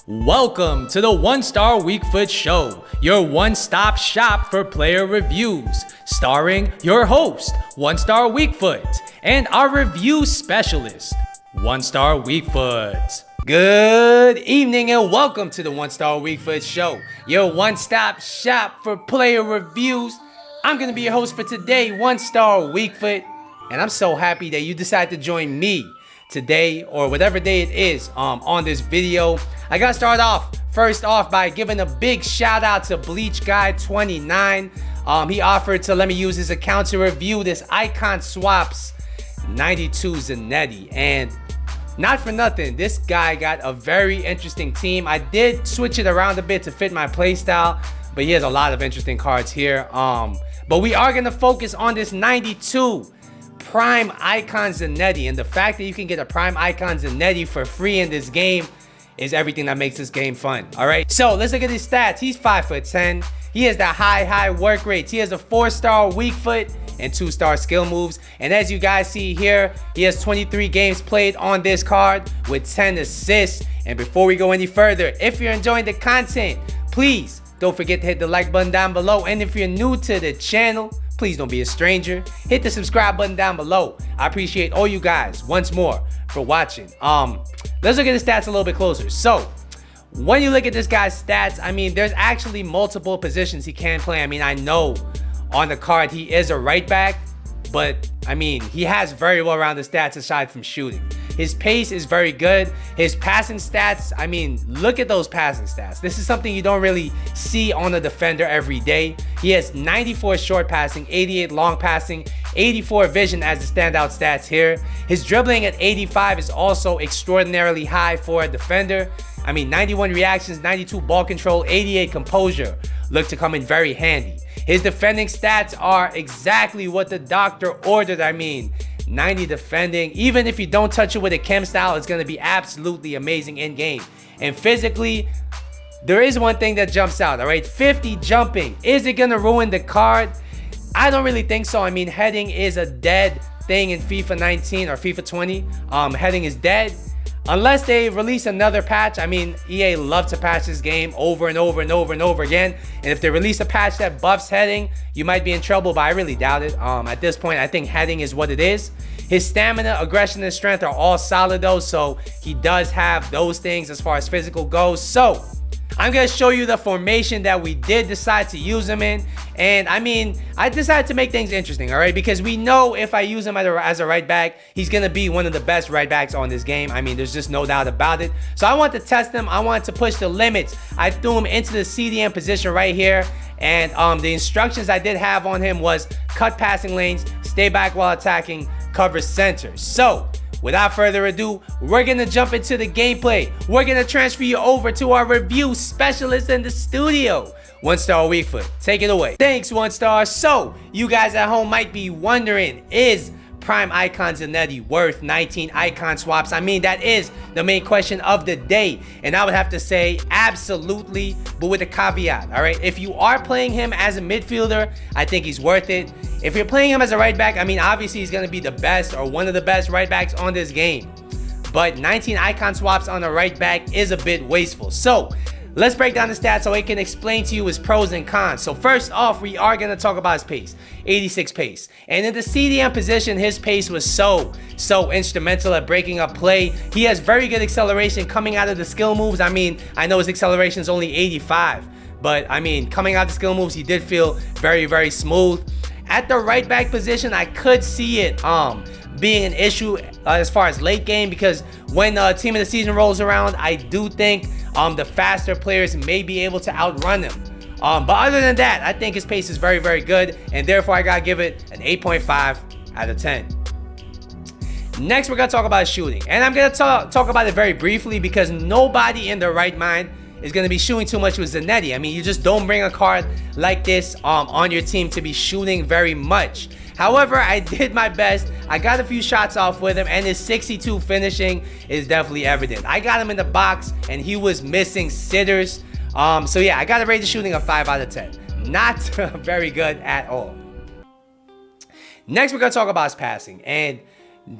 Welcome to the One Star Weak Foot Show, your one-stop shop for player reviews, starring your host, One Star Weak Foot, and our review specialist, One Star Weak Foot. Good evening and welcome to the One Star Weak Foot Show, your one-stop shop for player reviews. I'm going to be your host for today, One Star Weak Foot, and I'm so happy that you decided to join me today or whatever day it is on this video. I gotta start off first off by giving a big shout out to Bleach Guy 29. He offered to let me use his account to review this Icon Swaps 92 Zanetti, and not for nothing, this guy got a very interesting team. I did switch it around a bit to fit my playstyle, but he has a lot of interesting cards here. But we are gonna focus on this 92 Prime Icon Zanetti, and the fact that you can get a Prime Icon Zanetti for free in this game is everything that makes this game fun. All right, so let's look at his stats. He's 5'10". He has the high work rates. He has a 4-star weak foot and 2-star skill moves. And as you guys see here, he has 23 games played on this card with 10 assists. And before we go any further, if you're enjoying the content, please don't forget to hit the like button down below. And if you're new to the channel, please don't be a stranger. Hit the subscribe button down below. I appreciate all you guys once more for watching. Let's look at the stats a little bit closer. So when you look at this guy's stats, I mean, there's actually multiple positions he can play. I mean, I know on the card he is a right back, but I mean, he has very well-rounded stats aside from shooting. His pace is very good. His passing stats, I mean, look at those passing stats. This is something you don't really see on a defender every day. He has 94 short passing, 88 long passing, 84 vision as the standout stats here. His dribbling at 85 is also extraordinarily high for a defender. I mean, 91 reactions, 92 ball control, 88 composure look to come in very handy. His defending stats are exactly what the doctor ordered. I mean, 90 defending. Even if you don't touch it with a chem style, it's going to be absolutely amazing in game. And physically, there is one thing that jumps out, all right? 50 jumping. Is it going to ruin the card? I don't really think so. I mean, heading is a dead thing in FIFA 19 or FIFA 20. Heading is dead. Unless they release another patch. I mean, EA love to patch this game over and over and over and over again. And if they release a patch that buffs heading, you might be in trouble, but I really doubt it. At this point, I think heading is what it is. His stamina, aggression, and strength are all solid though, so he does have those things as far as physical goes. So I'm going to show you the formation that we did decide to use him in. And I mean, I decided to make things interesting, all right? Because we know if I use him as a right back, he's going to be one of the best right backs on this game. I mean, there's just no doubt about it. So I want to test him. I want to push the limits. I threw him into the CDM position right here. And the instructions I did have on him was cut passing lanes, stay back while attacking, cover center. So without further ado, we're going to jump into the gameplay. We're going to transfer you over to our review specialist in the studio, One Star Weak Foot. Take it away. Thanks, One Star. So, you guys at home might be wondering, is Prime Icon Zanetti worth 19 icon swaps? I mean, that is the main question of the day. And I would have to say absolutely, but with a caveat, all right? If you are playing him as a midfielder, I think he's worth it. If you're playing him as a right back, I mean, obviously he's going to be the best or one of the best right backs on this game. But 19 icon swaps on a right back is a bit wasteful. So let's break down the stats so I can explain to you his pros and cons. So first off, we are going to talk about his pace. 86 pace. And in the CDM position, his pace was so instrumental at breaking up play. He has very good acceleration coming out of the skill moves. I mean, I know his acceleration is only 85. But I mean, coming out of the skill moves, he did feel very smooth. At the right back position, I could see it being an issue as far as late game, because when team of the season rolls around, I do think the faster players may be able to outrun him. But other than that, I think his pace is very good, and therefore I gotta give it an 8.5 out of 10. Next, we're gonna talk about shooting, and I'm gonna talk about it very briefly because nobody in their right mind is going to be shooting too much with Zanetti. I mean, you just don't bring a card like this on your team to be shooting very much. However, I did my best. I got a few shots off with him, and his 62 finishing is definitely evident. I got him in the box, and he was missing sitters. So yeah, I got to rate the shooting a 5 out of 10. Not very good at all. Next, we're going to talk about his passing. And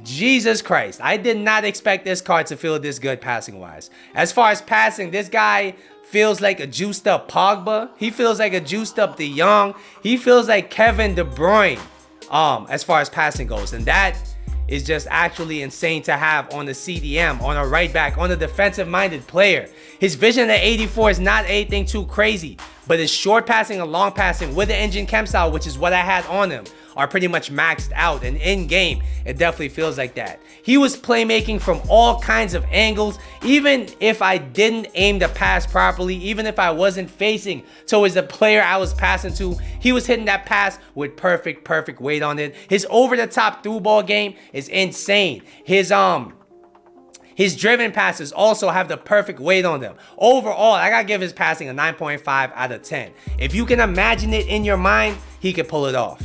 Jesus Christ, I did not expect this card to feel this good passing wise. As far as passing, this guy feels like a juiced up Pogba. He feels like a juiced up De Jong. He feels like Kevin De Bruyne as far as passing goes. And that is just actually insane to have on the CDM, on a right back, on a defensive minded player. His vision at 84 is not anything too crazy, but his short passing and long passing with the engine chem style, which is what I had on him, are pretty much maxed out. And in game, it definitely feels like that. He was playmaking from all kinds of angles. Even if I didn't aim the pass properly, even if I wasn't facing towards the player I was passing to, he was hitting that pass with perfect weight on it. His over-the-top through ball game is insane. His driven passes also have the perfect weight on them. Overall, I gotta give his passing a 9.5 out of 10. If you can imagine it in your mind, he could pull it off.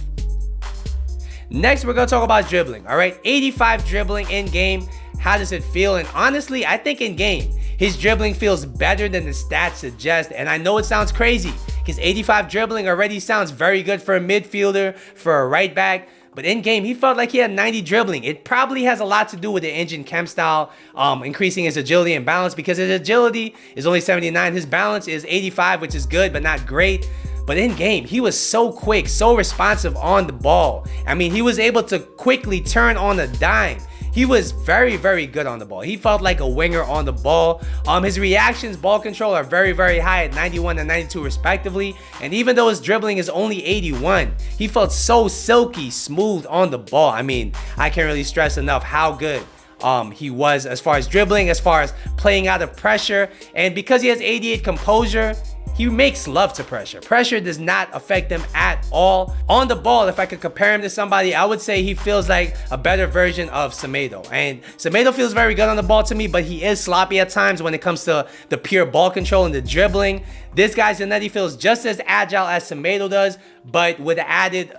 Next, we're gonna talk about dribbling. All right, 85 dribbling in game. How does it feel? And honestly, I think in game, his dribbling feels better than the stats suggest. And I know it sounds crazy because 85 dribbling already sounds very good for a midfielder, for a right back. But in game, he felt like he had 90 dribbling. It probably has a lot to do with the engine chem style, increasing his agility and balance, because his agility is only 79. His balance is 85, which is good, but not great. But in game, he was so quick, so responsive on the ball. I mean, he was able to quickly turn on a dime. He was very good on the ball. He felt like a winger on the ball. His reactions, ball control are very high at 91 and 92 respectively. And even though his dribbling is only 81, he felt so silky smooth on the ball. I mean, I can't really stress enough how good he was as far as dribbling, as far as playing out of pressure. And because he has 88 composure, he makes love to pressure. Pressure does not affect him at all. On the ball, if I could compare him to somebody, I would say he feels like a better version of Semedo. And Semedo feels very good on the ball to me, but he is sloppy at times when it comes to the pure ball control and the dribbling. This guy, Zanetti, feels just as agile as Semedo does, but with added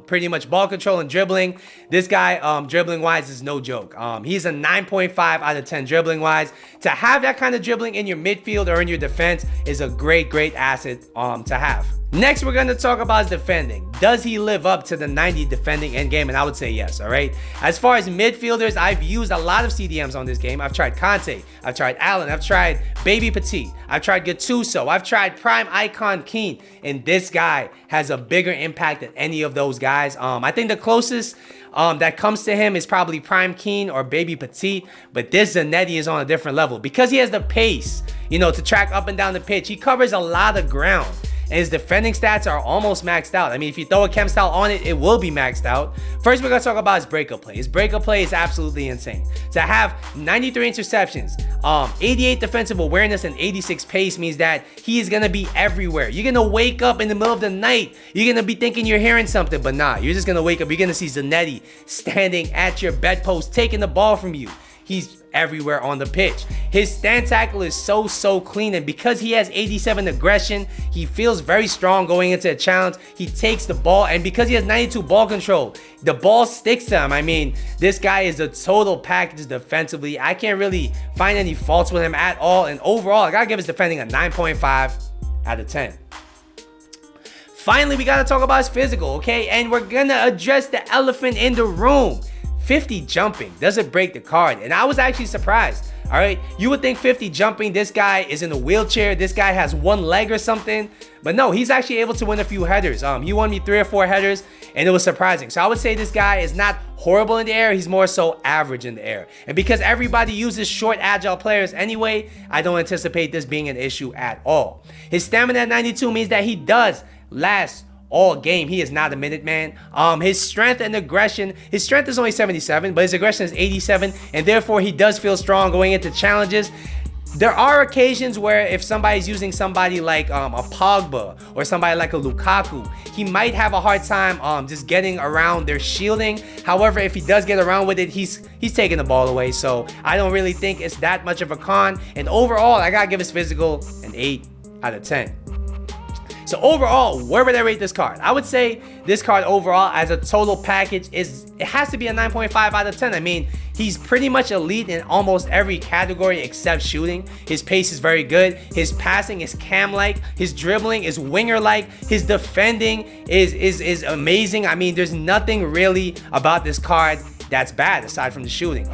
pretty much ball control and dribbling. This guy, dribbling-wise, is no joke. He's a 9.5 out of 10 dribbling-wise. To have that kind of dribbling in your midfield or in your defense is a great asset to have. Next, we're going to talk about his defending. Does he live up to the 90 defending end game? And I would say yes, all right? As far as midfielders, I've used a lot of CDMs on this game. I've tried Conte, I've tried Allen, I've tried Baby Petit, I've tried Gattuso, I've tried Prime Icon Keane, and this guy has a bigger impact than any of those guys. I think the closest that comes to him is probably Prime Keane or Baby Petit, but this Zanetti is on a different level because he has the pace, you know, to track up and down the pitch. He covers a lot of ground. And his defending stats are almost maxed out. I mean, if you throw a chem style on it, it will be maxed out. First, we're going to talk about his breakup play. His breakup play is absolutely insane. To have 93 interceptions, 88 defensive awareness, and 86 pace means that he is going to be everywhere. You're going to wake up in the middle of the night. You're going to be thinking you're hearing something, but nah. You're just going to wake up. You're going to see Zanetti standing at your bedpost, taking the ball from you. He's everywhere on the pitch. His stand tackle is so clean, and because he has 87 aggression, he feels very strong going into a challenge. He takes the ball, and because he has 92 ball control, the ball sticks to him. I mean, this guy is a total package defensively. I can't really find any faults with him at all, and overall, I gotta give his defending a 9.5 out of 10. Finally, we gotta talk about his physical, okay? And we're gonna address the elephant in the room. 50 jumping doesn't break the card, and I was actually surprised. All right, you would think 50 jumping, this guy is in a wheelchair, this guy has one leg or something, but no, he's actually able to win a few headers. He won me 3 or 4 headers, and it was surprising. So I would say this guy is not horrible in the air, he's more so average in the air. And because everybody uses short, agile players anyway, I don't anticipate this being an issue at all. His stamina at 92 means that he does last all game. He is not a minute man. His strength and aggression, his strength is only 77, but his aggression is 87, and therefore he does feel strong going into challenges. There are occasions where if somebody's using somebody like a Pogba or somebody like a Lukaku, he might have a hard time just getting around their shielding. However, if he does get around with it, he's taking the ball away. So I don't really think it's that much of a con. And overall, I gotta give his physical an 8 out of 10. So overall, where would I rate this card? I would say this card overall as a total package it has to be a 9.5 out of 10. I mean, he's pretty much elite in almost every category except shooting. His pace is very good. His passing is cam-like. His dribbling is winger-like. His defending is amazing. I mean, there's nothing really about this card that's bad aside from the shooting.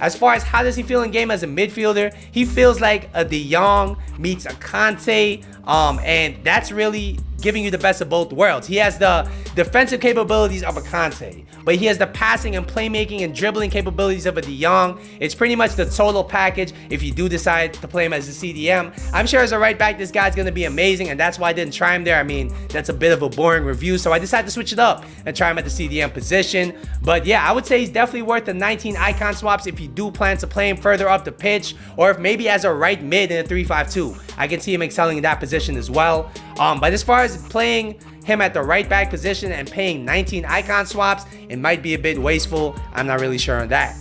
As far as how does he feel in game as a midfielder, he feels like a De Jong meets a Conte, and that's really giving you the best of both worlds. He has the defensive capabilities of a Conte, but he has the passing and playmaking and dribbling capabilities of a De Jong. It's pretty much the total package if you do decide to play him as a CDM. I'm sure as a right back, this guy's going to be amazing, and that's why I didn't try him there. I mean, that's a bit of a boring review, so I decided to switch it up and try him at the CDM position. But yeah, I would say he's definitely worth the 19 icon swaps if you do plan to play him further up the pitch, or if maybe as a right mid in a 3-5-2. I can see him excelling in that position as well. But as far as playing him at the right back position and paying 19 icon swaps, it might be a bit wasteful. I'm not really sure on that.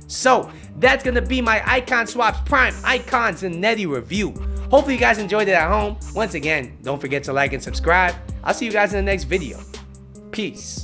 So that's gonna be my icon swaps prime icon Zanetti review. Hopefully you guys enjoyed it at home. Once again, don't forget to like and subscribe. I'll see you guys in the next video. Peace.